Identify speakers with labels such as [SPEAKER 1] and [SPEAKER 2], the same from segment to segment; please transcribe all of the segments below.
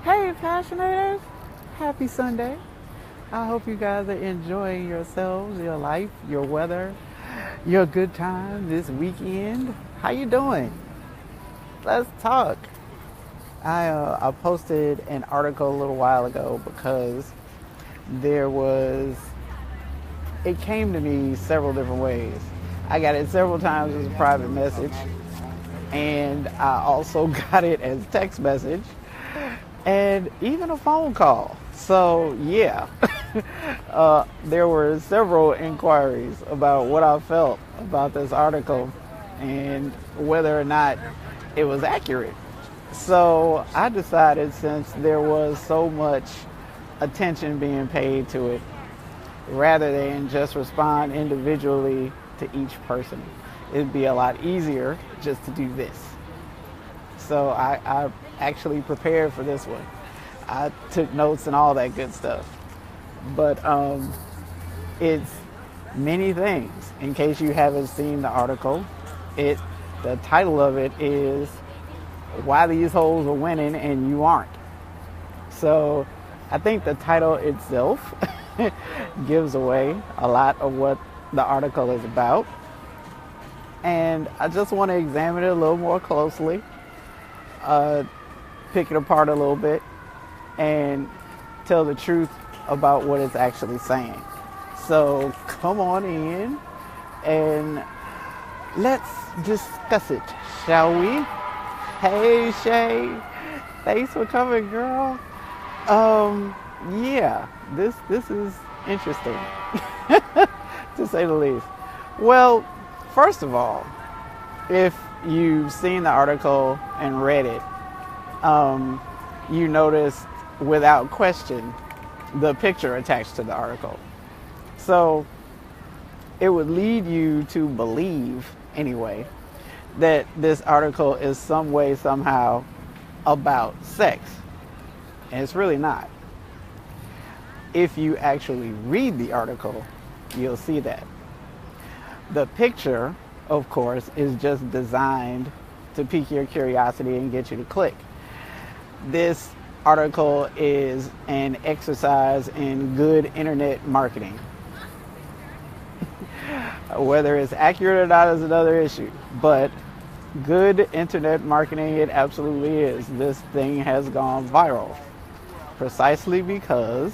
[SPEAKER 1] Hey, Passionators! Happy Sunday. I hope you guys are enjoying yourselves, your life, your weather, your good time this weekend. How you doing? Let's talk. I posted an article a little while ago because there was, it came to me several different ways. I got it several times as a private message, and I also got it as text message, and even a phone call. So yeah, there were several inquiries about what I felt about this article and whether or not it was accurate. So I decided, since there was so much attention being paid to it, rather than just respond individually to each person, it'd be a lot easier just to do this. So I actually prepared for this one. I took notes and all that good stuff. But it's many things. In case you haven't seen the article, the title of it is "Why These Hoes Are Winning and You Aren't." So I think the title itself gives away a lot of what the article is about. And I just want to examine it a little more closely, pick it apart a little bit, and tell the truth about what it's actually saying. So come on in and let's discuss it, shall we? Hey Shay, thanks for coming, girl. Yeah, this is interesting to say the least. Well, first of all, if you've seen the article and read it, you notice without question the picture attached to the article. So it would lead you to believe, anyway, that this article is some way, somehow about sex. And it's really not. If you actually read the article, you'll see that. The picture, of course, is just designed to pique your curiosity and get you to click. This article is an exercise in good internet marketing. Whether it's accurate or not is another issue, but good internet marketing, it absolutely is. This thing has gone viral precisely because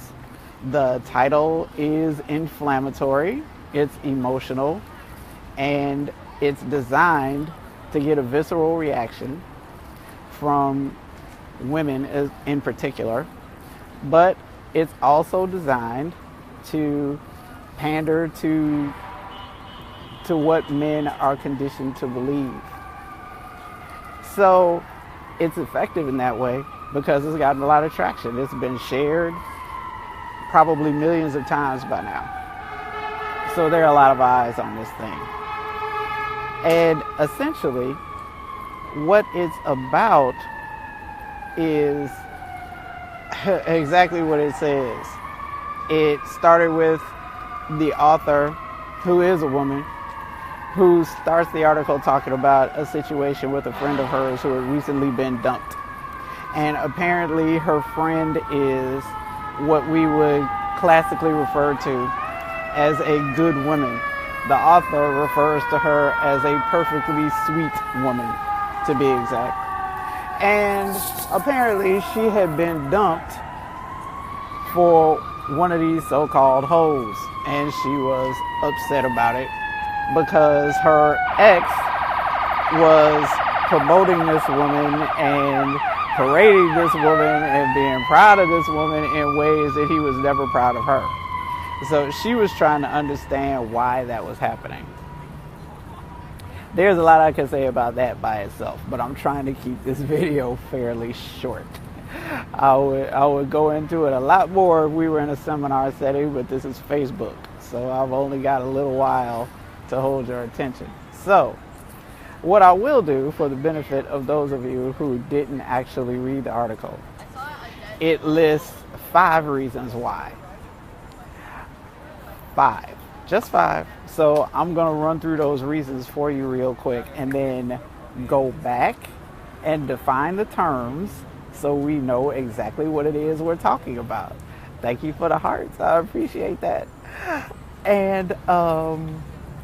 [SPEAKER 1] the title is inflammatory, it's emotional, and it's designed to get a visceral reaction from women in particular, but it's also designed to pander to what men are conditioned to believe. So it's effective in that way because it's gotten a lot of traction. It's been shared probably millions of times by now. So there are a lot of eyes on this thing. And essentially, what it's about is exactly what it says. It started with the author, who is a woman, who starts the article talking about a situation with a friend of hers who had recently been dumped. And apparently her friend is what we would classically refer to as a good woman. The author refers to her as a perfectly sweet woman, to be exact. And apparently she had been dumped for one of these so-called hoes, and she was upset about it because her ex was promoting this woman and parading this woman and being proud of this woman in ways that he was never proud of her. So she was trying to understand why that was happening. There's a lot I can say about that by itself, but I'm trying to keep this video fairly short. I would go into it a lot more if we were in a seminar setting, but this is Facebook, so I've only got a little while to hold your attention. So what I will do, for the benefit of those of you who didn't actually read the article, it lists 5 reasons why. 5. Just 5. So I'm going to run through those reasons for you real quick and then go back and define the terms, so we know exactly what it is we're talking about. Thank you for the hearts. I appreciate that. And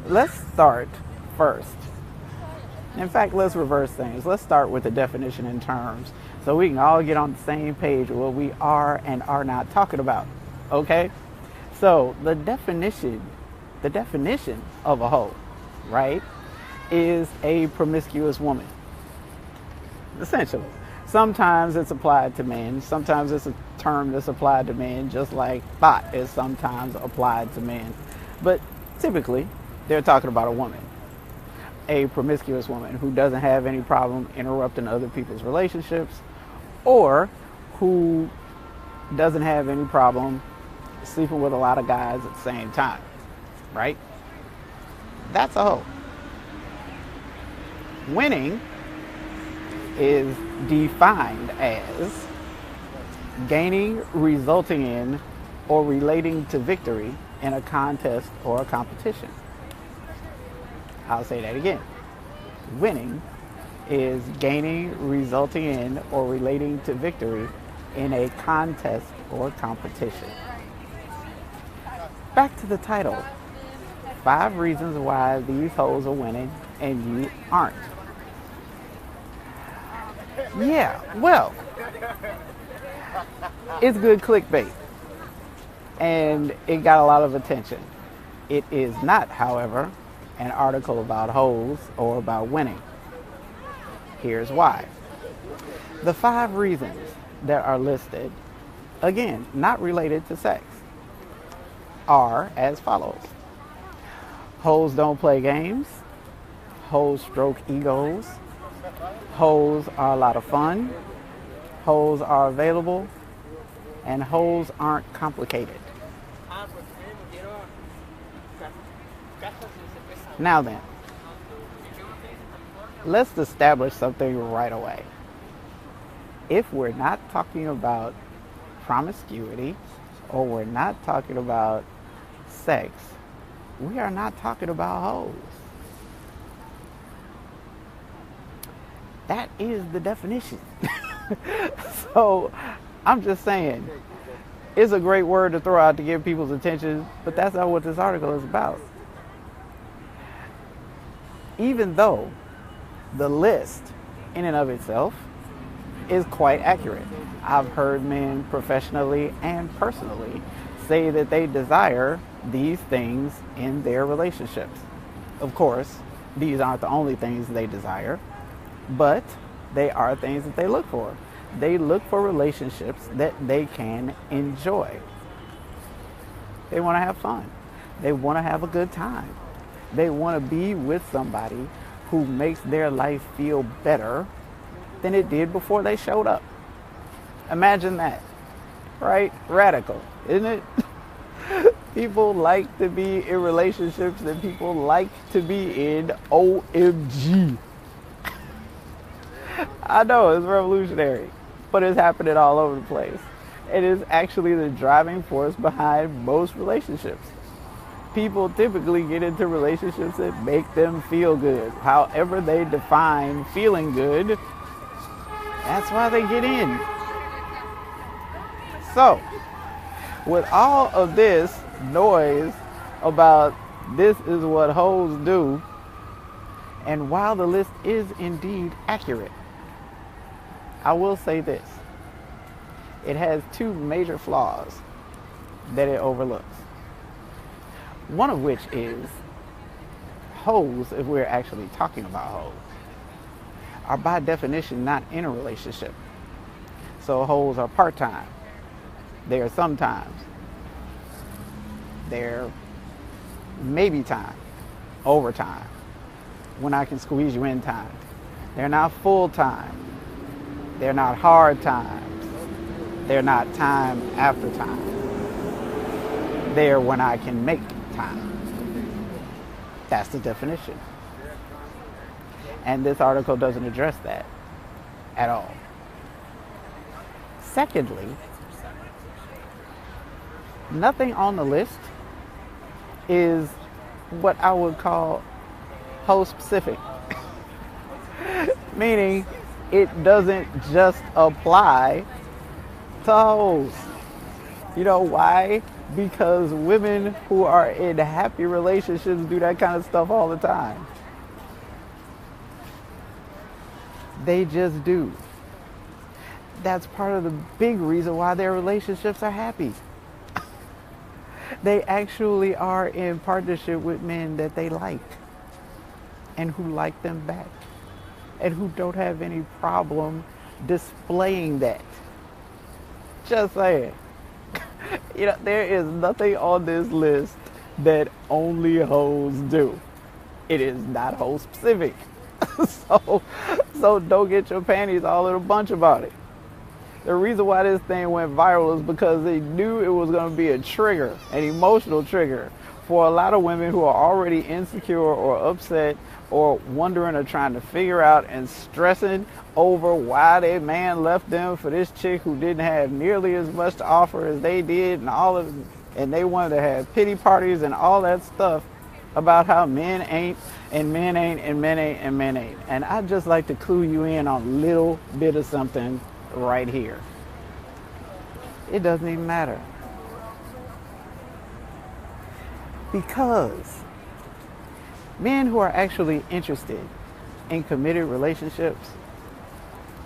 [SPEAKER 1] let's start first. In fact, let's reverse things. Let's start with the definition in terms so we can all get on the same page with what we are and are not talking about. Okay? So the definition of a hoe, right, is a promiscuous woman. Essentially. Sometimes it's applied to men. Sometimes it's a term that's applied to men, just like thought is sometimes applied to men. But typically, they're talking about a woman. A promiscuous woman who doesn't have any problem interrupting other people's relationships, or who doesn't have any problem sleeping with a lot of guys at the same time, right? That's a hoe. Winning is defined as gaining, resulting in, or relating to victory in a contest or a competition. I'll say that again. Winning is gaining, resulting in, or relating to victory in a contest or competition. Back to the title. 5 reasons why these hoes are winning and you aren't. Yeah, well, it's good clickbait. And it got a lot of attention. It is not, however, an article about hoes or about winning. Here's why. The 5 reasons that are listed, again, not related to sex, are as follows. Hoes don't play games. Hoes stroke egos. Hoes are a lot of fun. Hoes are available. And hoes aren't complicated. Now then, let's establish something right away. If we're not talking about promiscuity, or we're not talking about sex, we are not talking about hoes. That is the definition. So I'm just saying, it's a great word to throw out to get people's attention, but that's not what this article is about. Even though the list in and of itself is quite accurate. I've heard men professionally and personally say that they desire these things in their relationships. Of course, these aren't the only things they desire, but they are things that they look for. They look for relationships that they can enjoy. They want to have fun. They want to have a good time. They want to be with somebody who makes their life feel better than it did before they showed up. Imagine that, right? Radical, isn't it? People like to be in relationships that people like to be in. OMG. I know, it's revolutionary, but it's happening all over the place. It is actually the driving force behind most relationships. People typically get into relationships that make them feel good. However they define feeling good, that's why they get in. So, with all of this noise about this is what hoes do, and while the list is indeed accurate, I will say this. It has 2 major flaws that it overlooks. One of which is hoes, if we're actually talking about hoes, are by definition not in a relationship. So hoes are part-time. They are sometimes. They're maybe time, overtime, when I can squeeze you in time. They're not full-time. They're not hard times. They're not time after time. They're when I can make time. That's the definition. And this article doesn't address that at all. Secondly, nothing on the list is what I would call hoe specific. Meaning, It doesn't just apply to hoes. You know why? Because women who are in happy relationships do that kind of stuff all the time. They just do. That's part of the big reason why their relationships are happy. They actually are in partnership with men that they like and who like them back and who don't have any problem displaying that. Just saying. You know, there is nothing on this list that only hoes do. It is not hoe specific. So don't get your panties all in a bunch about it. The reason why this thing went viral is because they knew it was going to be a trigger, an emotional trigger for a lot of women who are already insecure or upset or wondering or trying to figure out and stressing over why their man left them for this chick who didn't have nearly as much to offer as they did, and they wanted to have pity parties and all that stuff about how men ain't and men ain't and men ain't and men ain't. And I'd just like to clue you in on a little bit of something right here. It doesn't even matter. Because men who are actually interested in committed relationships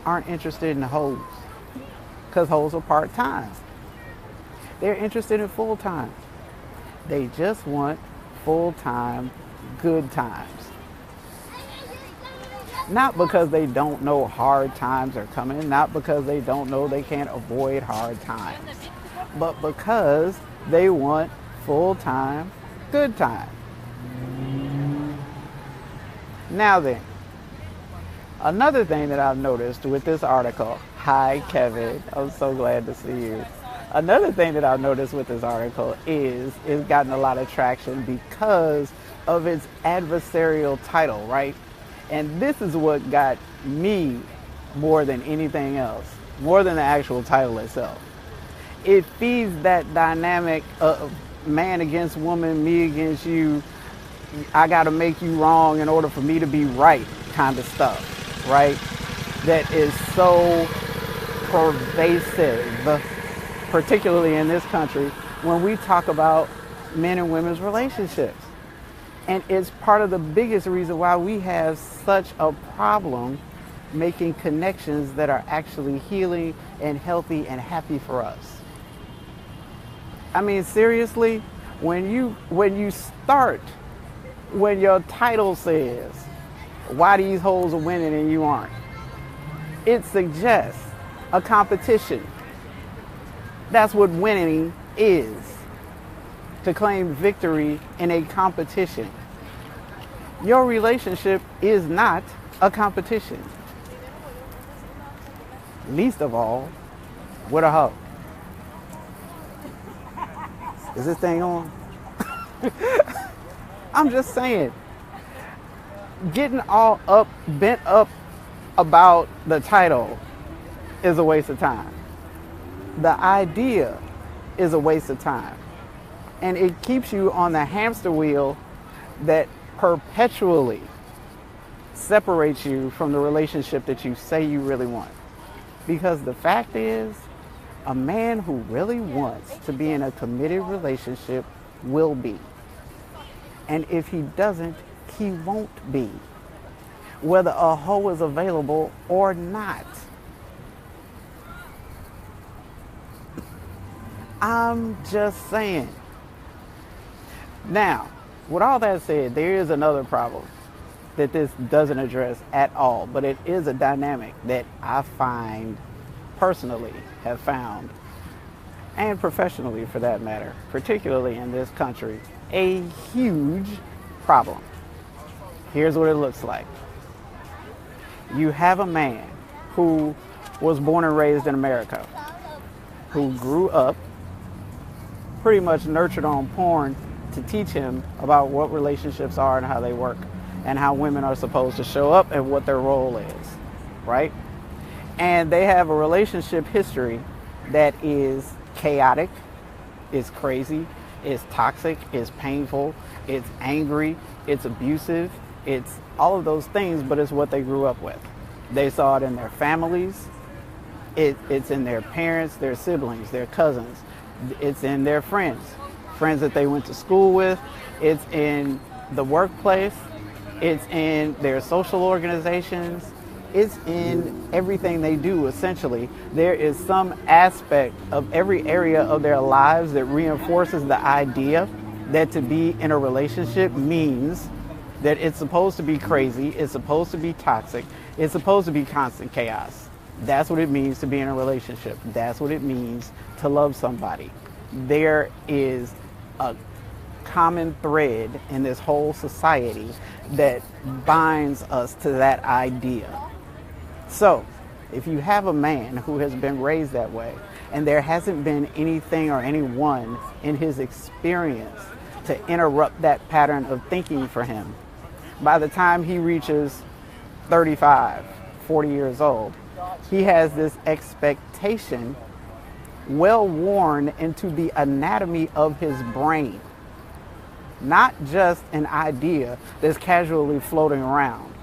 [SPEAKER 1] aren't interested in hoes. Because hoes are part-time. They're interested in full-time. They just want full-time good times. Not because they don't know hard times are coming, not because they don't know they can't avoid hard times, but because they want full-time good time. Now then, another thing that I've noticed with this article, hi Kevin, I'm so glad to see you. Another thing that I've noticed with this article is it's gotten a lot of traction because of its adversarial title, right? And this is what got me more than anything else, more than the actual title itself. It feeds that dynamic of man against woman, me against you, I gotta make you wrong in order for me to be right kind of stuff, right? That is so pervasive, particularly in this country, when we talk about men and women's relationships. And it's part of the biggest reason why we have such a problem making connections that are actually healing and healthy and happy for us. I mean, seriously, when you start, when your title says, why these hoes are winning and you aren't, it suggests a competition. That's what winning is, to claim victory in a competition. Your relationship is not a competition. Least of all, with a hoe. Is this thing on? I'm just saying, getting all bent up about the title is a waste of time. The idea is a waste of time. And it keeps you on the hamster wheel that perpetually separates you from the relationship that you say you really want. Because the fact is, a man who really wants to be in a committed relationship will be. And if he doesn't, he won't be. Whether a hoe is available or not. I'm just saying. Now, with all that said, there is another problem that this doesn't address at all, but it is a dynamic that I find personally have found, and professionally for that matter, particularly in this country, a huge problem. Here's what it looks like. You have a man who was born and raised in America, who grew up pretty much nurtured on porn to teach him about what relationships are and how they work and how women are supposed to show up and what their role is, right? And they have a relationship history that is chaotic, is crazy, is toxic, is painful, it's angry, it's abusive, it's all of those things, but it's what they grew up with. They saw it in their families. It's in their parents, their siblings, their cousins. It's in their friends that they went to school with. It's in the workplace. It's in their social organizations. It's in everything they do, essentially. There is some aspect of every area of their lives that reinforces the idea that to be in a relationship means that it's supposed to be crazy, it's supposed to be toxic, it's supposed to be constant chaos. That's what it means to be in a relationship. That's what it means to love somebody. There is a common thread in this whole society that binds us to that idea. So, if you have a man who has been raised that way, and there hasn't been anything or anyone in his experience to interrupt that pattern of thinking for him, by the time he reaches 35, 40 years old, he has this expectation well worn into the anatomy of his brain. Not just an idea that's casually floating around,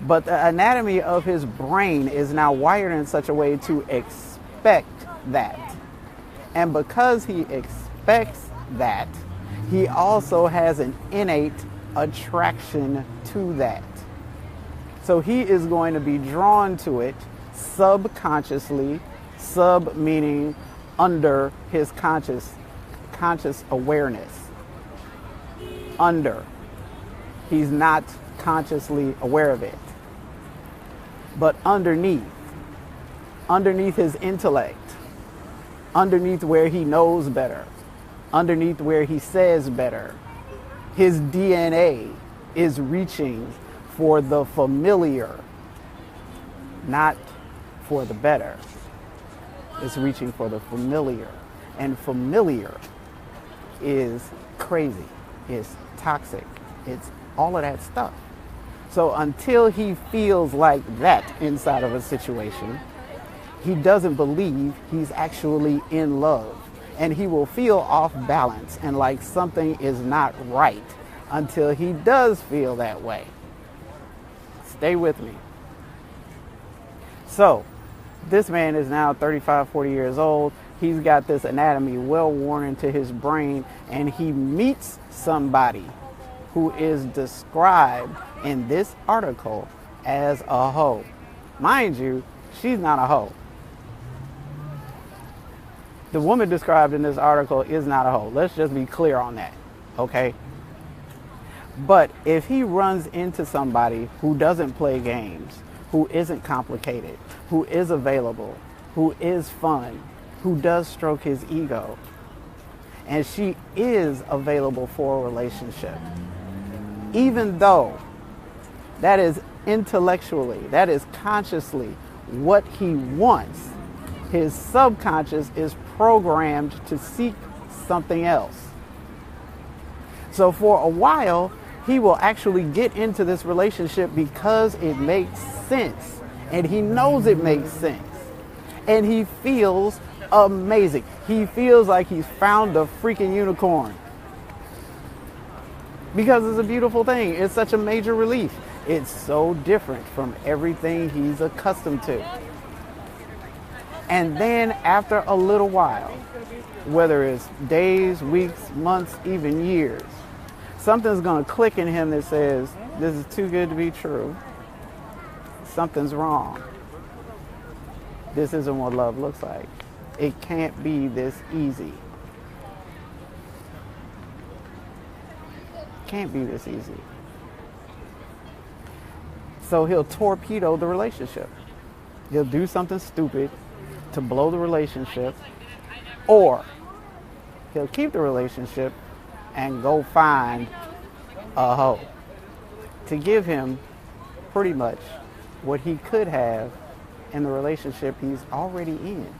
[SPEAKER 1] but the anatomy of his brain is now wired in such a way to expect that. And because he expects that, he also has an innate attraction to that. So he is going to be drawn to it subconsciously, sub meaning under his conscious awareness. Under. He's not consciously aware of it. But underneath his intellect, underneath where he knows better, underneath where he says better, his DNA is reaching for the familiar, not for the better. It's reaching for the familiar. And familiar is crazy. It's toxic. It's all of that stuff. So until he feels like that inside of a situation, he doesn't believe he's actually in love. And he will feel off balance and like something is not right until he does feel that way. Stay with me. So, this man is now 35, 40 years old. He's got this anatomy well worn into his brain, and he meets somebody who is described in this article as a hoe. Mind you, she's not a hoe. The woman described in this article is not a hoe. Let's just be clear on that, okay? But if he runs into somebody who doesn't play games, who isn't complicated, who is available, who is fun, who does stroke his ego, and she is available for a relationship, even though that is intellectually, that is consciously what he wants, his subconscious is programmed to seek something else. So for a while, he will actually get into this relationship because it makes sense. And he knows it makes sense. And he feels amazing. He feels like he's found a freaking unicorn. Because it's a beautiful thing. It's such a major relief. It's so different from everything he's accustomed to. And then after a little while, whether it's days, weeks, months, even years, something's going to click in him that says, this is too good to be true. Something's wrong. This isn't what love looks like. It can't be this easy. Can't be this easy. So he'll torpedo the relationship. He'll do something stupid to blow the relationship, or he'll keep the relationship and go find a hoe to give him pretty much what he could have in the relationship he's already in.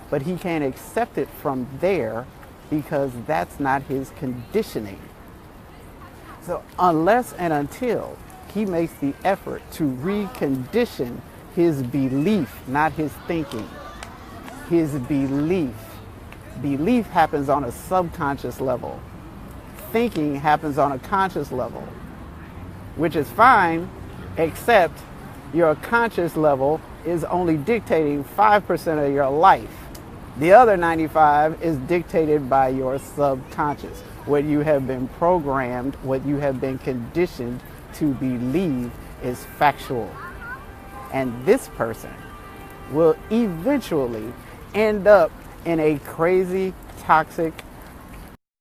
[SPEAKER 1] But he can't accept it from there because that's not his conditioning. So unless and until he makes the effort to recondition his belief, not his thinking, his belief. Belief happens on a subconscious level. Thinking happens on a conscious level, which is fine, except your conscious level is only dictating 5% of your life. The other 95 is dictated by your subconscious, what you have been programmed, what you have been conditioned to believe is factual. And this person will eventually end up in a crazy, toxic